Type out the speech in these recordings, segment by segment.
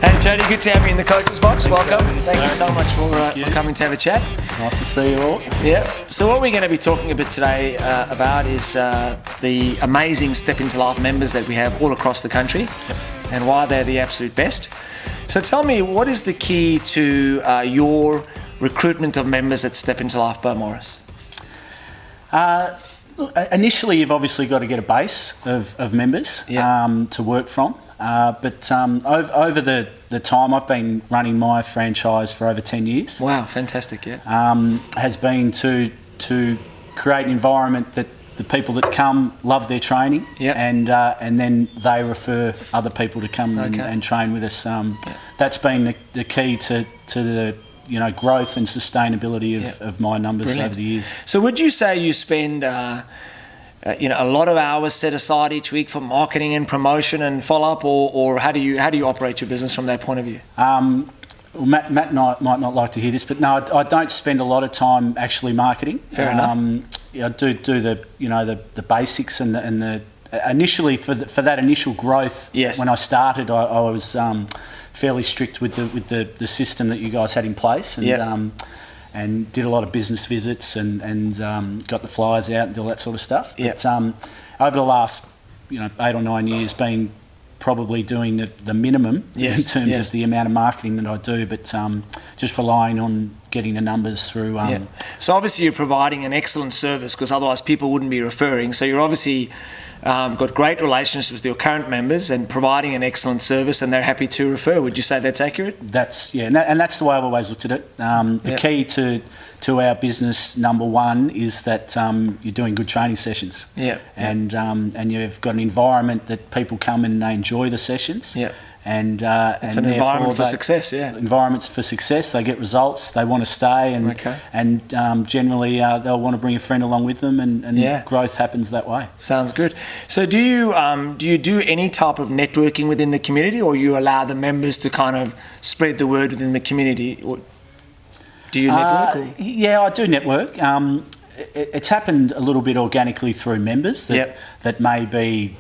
Hey Jody, good to have you in the coach's box. Welcome. Thank you so much for coming to have a chat. Nice to see you all. Yeah. So what we're going to be talking a bit today about is the amazing Step Into Life members that we have all across the country and why they're the absolute best. So tell me, what is the key to your recruitment of members at Step Into Life Beaumaris? Initially, you've obviously got to get a base of members to work from. But over the time, I've been running my franchise for over 10 years. Wow, fantastic, yeah. Has been to create an environment that the people that come love their training, and then they refer other people to come and train with us. That's been the key to the growth and sustainability of my numbers over the years. So would you say you spend a lot of hours set aside each week for marketing and promotion and follow-up, or how do you operate your business from that point of view? Well, Matt and I might not like to hear this, but no, I don't spend a lot of time actually marketing. Fair enough. I do the basics and the initially for that initial growth. Yes. When I started, I was fairly strict with the system that you guys had in place, and did a lot of business visits and got the flyers out and all that sort of stuff. Yep. But over the last 8 or 9 years, been probably doing the minimum in terms of the amount of marketing that I do, but just relying on getting the numbers through. So obviously you're providing an excellent service, because otherwise people wouldn't be referring. So you're obviously got great relationships with your current members and providing an excellent service, and they're happy to refer. Would you say that's accurate? And that's the way I've always looked at it. The key to our business, number one, is that you're doing good training sessions. And you've got an environment that people come and they enjoy the sessions. And it's an environment for success. Environments for success. They get results. They want to stay, and generally they'll want to bring a friend along with them, and growth happens that way. Sounds good. So do you do any type of networking within the community, or you allow the members to kind of spread the word within the community? Or do you network? Yeah, I do network. It's happened a little bit organically through members that may be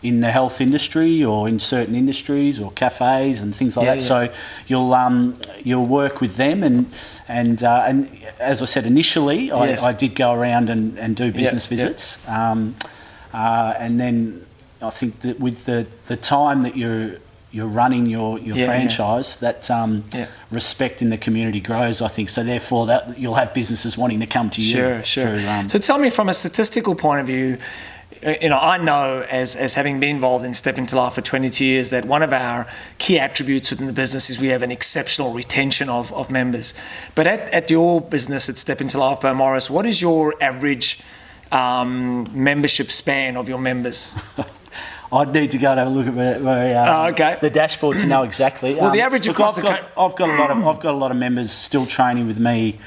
in the health industry or in certain industries or cafes and things like that. So you'll work with them, and as I said initially, I did go around and do business visits, and then I think that with the time that you're running your franchise, that respect in the community grows, I think. So therefore, that you'll have businesses wanting to come to you. Sure. So tell me, from a statistical point of view, I know as having been involved in Step Into Life for 22 years, that one of our key attributes within the business is we have an exceptional retention of members. But at your business at Step Into Life Beaumaris, what is your average membership span of your members? I'd need to go and have a look at the dashboard to know exactly. Well, the average across I've got a lot of members still training with me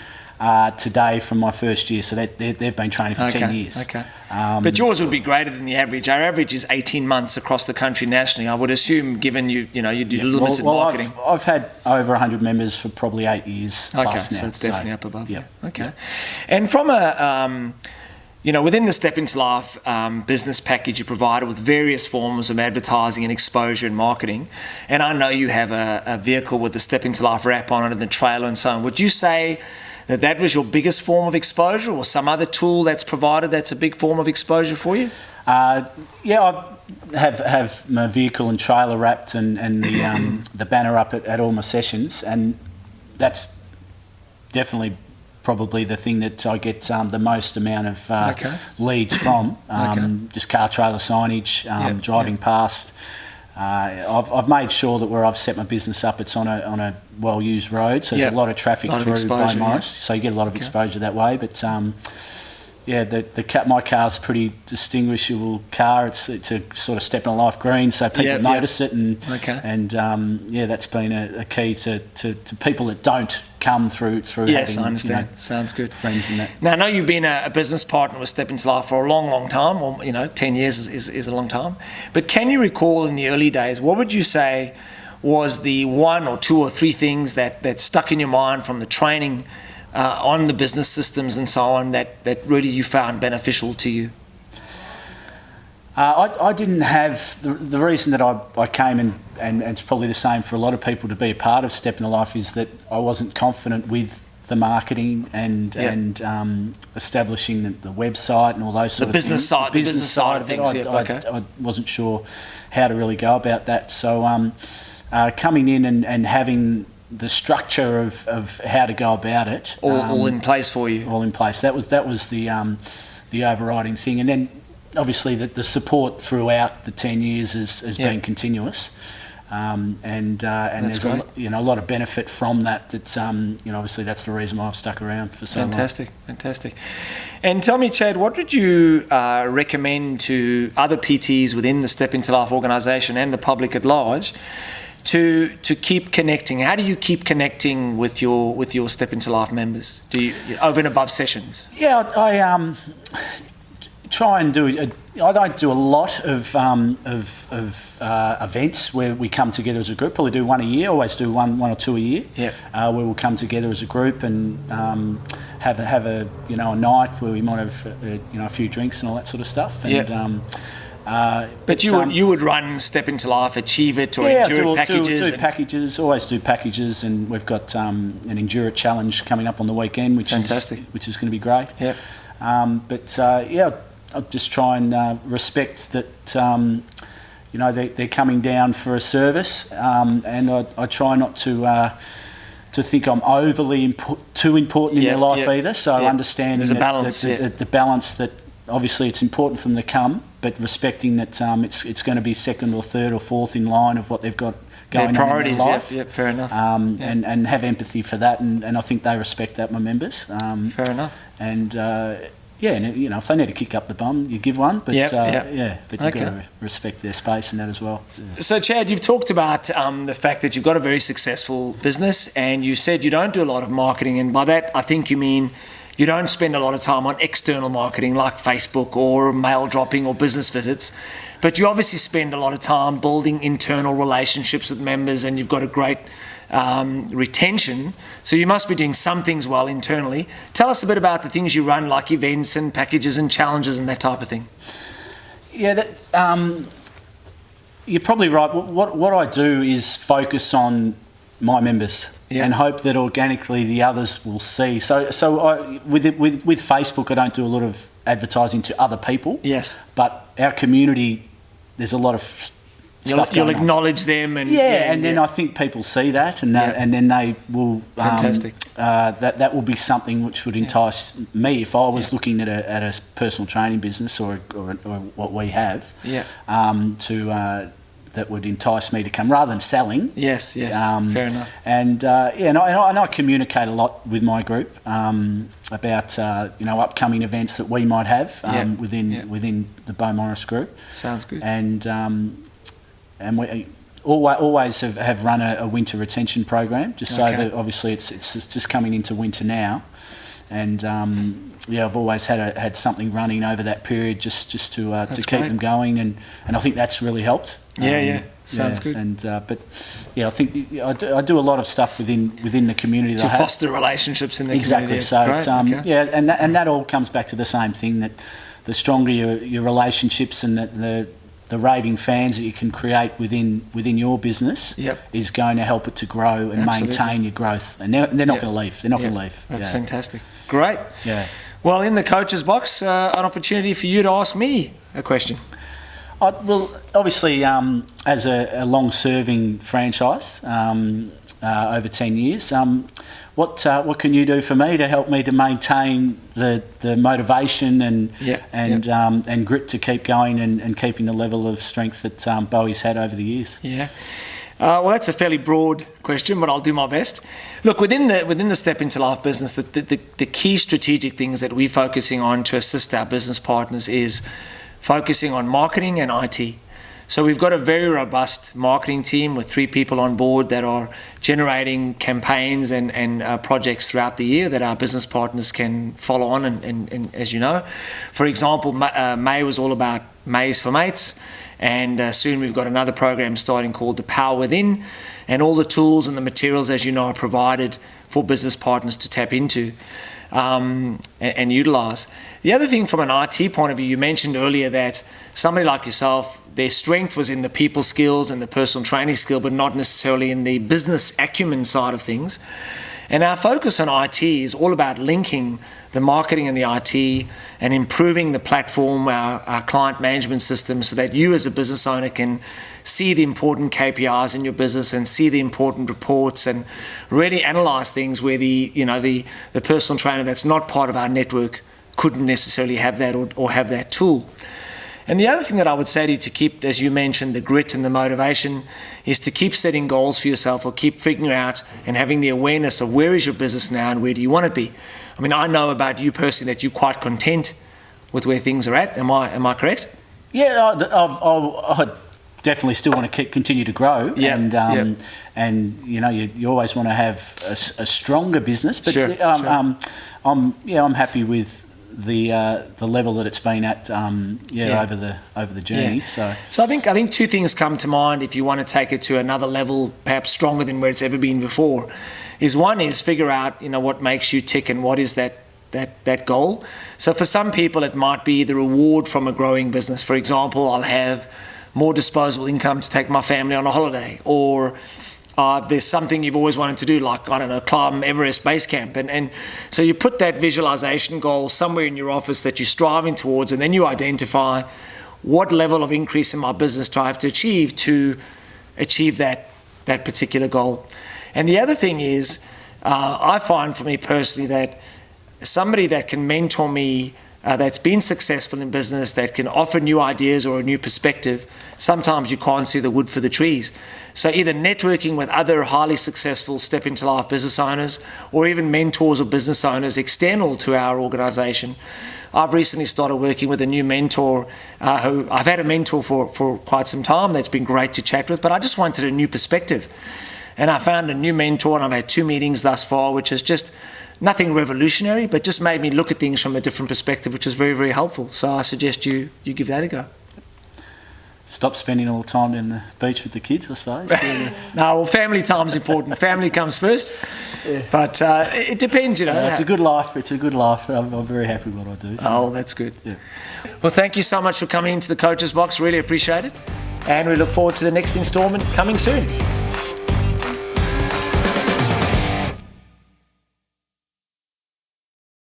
today from my first year, so they've been training for 10 years. But yours would be greater than the average. Our average is 18 months across the country nationally, I would assume, given you do limited marketing. I've had over 100 members for probably 8 years plus now. So it's definitely up above. And from a within the Step Into Life business package, you provided with various forms of advertising and exposure and marketing. And I know you have a vehicle with the Step Into Life wrap on it and the trailer and so on. Would you say that was your biggest form of exposure, or some other tool that's provided that's a big form of exposure for you? I have my vehicle and trailer wrapped, and the banner up at all my sessions, and that's definitely probably the thing that I get the most amount of leads from. Just car trailer signage, driving past. I've made sure that where I've set my business up, it's on a well-used road, so there's a lot of traffic through Beaumaris, so you get a lot of exposure that way. But my car's pretty distinguishable car. It's a sort of Step in a Life green, so people notice it, and that's been a key to people that don't come through. Yes, having, I understand. Sounds good. Friends in that. Now, I know you've been a business partner with Step Into Life for a long, long time. Or 10 years is a long time. But can you recall in the early days, what would you say was the one or two or three things that stuck in your mind from the training on the business systems and so on that really you found beneficial to you? I didn't have the reason that I came and it's probably the same for a lot of people to be a part of Step Into Life is that I wasn't confident with the marketing and establishing the website and all those sort of things. The business side of things. I wasn't sure how to really go about that. So coming in and having the structure of how to go about it all in place for you. All in place. That was the overriding thing, and then obviously the support throughout the 10 years has been continuous. And there's a lot of benefit from that. That's obviously that's the reason why I've stuck around for so long. Fantastic. And tell me, Chad, what would you recommend to other PTs within the Step Into Life organisation and the public at large to keep connecting? How do you keep connecting with your Step Into Life members? Do you over and above sessions? Yeah, I try and do. I don't do a lot of events where we come together as a group. Probably do one a year. Always do one or two a year. Where we'll come together as a group and have a night where we might have a few drinks and all that sort of stuff. And, but you would run Step Into Life, Achieve It, or Endure It packages? Do packages. Always do packages, and we've got an Endure It challenge coming up on the weekend, which is going to be great. I'll just try and respect that they're coming down for a service, and I try not to think I'm overly too important in their life either. So understanding there's a balance, the balance that obviously it's important for them to come, but respecting that it's going to be second or third or fourth in line of what they've got going on in their life. Fair enough. And have empathy for that, and I think they respect that, my members. Fair enough. And if they need to kick up the bum, you give one. But but you've got to respect their space and that as well. So, Chad, you've talked about the fact that you've got a very successful business, and you said you don't do a lot of marketing, and by that I think you mean you don't spend a lot of time on external marketing like Facebook or mail dropping or business visits, but you obviously spend a lot of time building internal relationships with members, and you've got a great retention, so you must be doing some things well internally. Tell us a bit about the things you run, like events and packages and challenges and that type of thing. Yeah, you're probably right. What I do is focus on my members and hope that organically the others will see. So with Facebook, I don't do a lot of advertising to other people. Yes, but our community, there's a lot of You'll acknowledge them, and then I think people see that, and then they will. Fantastic. That will be something which would entice me if I was looking at a personal training business or what we have. That would entice me to come rather than selling. Yes. Fair enough. And I communicate a lot with my group about upcoming events that we might have within the Beau Morris group. Sounds good. And we always have run a winter retention program, just so that obviously it's just coming into winter now, and I've always had something running over that period just to keep them going, and I think that's really helped. Sounds good. And I think I do a lot of stuff within the community to foster relationships in the community. Exactly. So and that all comes back to the same thing, that the stronger your relationships and the raving fans that you can create within your business is going to help it to grow and maintain your growth. And they're not going to leave. They're not going to leave. That's fantastic. Great. Yeah. Well, in the coach's box, an opportunity for you to ask me a question. Well, obviously, as a long-serving franchise over 10 years, what can you do for me to help me to maintain the motivation and grit to keep going and keeping the level of strength that Bowie's had over the years? Yeah. Well, that's a fairly broad question, but I'll do my best. Look, within the Step Into Life business, the key strategic things that we're focusing on to assist our business partners is focusing on marketing and IT. So we've got a very robust marketing team with 3 people on board that are generating campaigns and projects throughout the year that our business partners can follow on. And as you know, for example, May was all about Mays for Mates. And soon we've got another program starting called The Power Within. And all the tools and the materials, as you know, are provided for business partners to tap into. and utilise. The other thing from an IT point of view, you mentioned earlier that somebody like yourself, their strength was in the people skills and the personal training skill, but not necessarily in the business acumen side of things. And our focus on IT is all about linking the marketing and the IT and improving the platform, our client management system, so that you as a business owner can see the important KPIs in your business and see the important reports and really analyse things where the personal trainer that's not part of our network couldn't necessarily have that or have that tool. And the other thing that I would say to you to keep, as you mentioned, the grit and the motivation, is to keep setting goals for yourself or keep figuring out and having the awareness of where is your business now and where do you want to be. I mean, I know about you personally that you're quite content with where things are at. Am I correct? Yeah, I definitely still want to continue to grow. Yeah, and you always want to have a stronger business. But Sure. I'm happy with the level that it's been at over the journey. Yeah. So I think two things come to mind if you want to take it to another level, perhaps stronger than where it's ever been before. One is figure out what makes you tick and what is that goal. So for some people it might be the reward from a growing business. For example, I'll have more disposable income to take my family on a holiday, or there's something you've always wanted to do, like, I don't know, climb Everest Base Camp. And so you put that visualization goal somewhere in your office that you're striving towards, and then you identify what level of increase in my business do I have to achieve that particular goal. And the other thing is, I find for me personally that somebody that can mentor me, that's been successful in business, that can offer new ideas or a new perspective, sometimes you can't see the wood for the trees. So either networking with other highly successful Step Into Life business owners, or even mentors or business owners external to our organisation. I've recently started working with a new mentor who I've had a mentor for quite some time that's been great to chat with, but I just wanted a new perspective. And I found a new mentor, and I've had 2 meetings thus far, which is just nothing revolutionary, but just made me look at things from a different perspective, which is very, very helpful. So I suggest you give that a go. Stop spending all the time in the beach with the kids, I suppose. No, well, family time's important. Family comes first. Yeah. But it depends, It's a good life. It's a good life. I'm very happy with what I do. So. Oh, that's good. Yeah. Well, thank you so much for coming into the Coach's Box. Really appreciate it. And we look forward to the next instalment coming soon.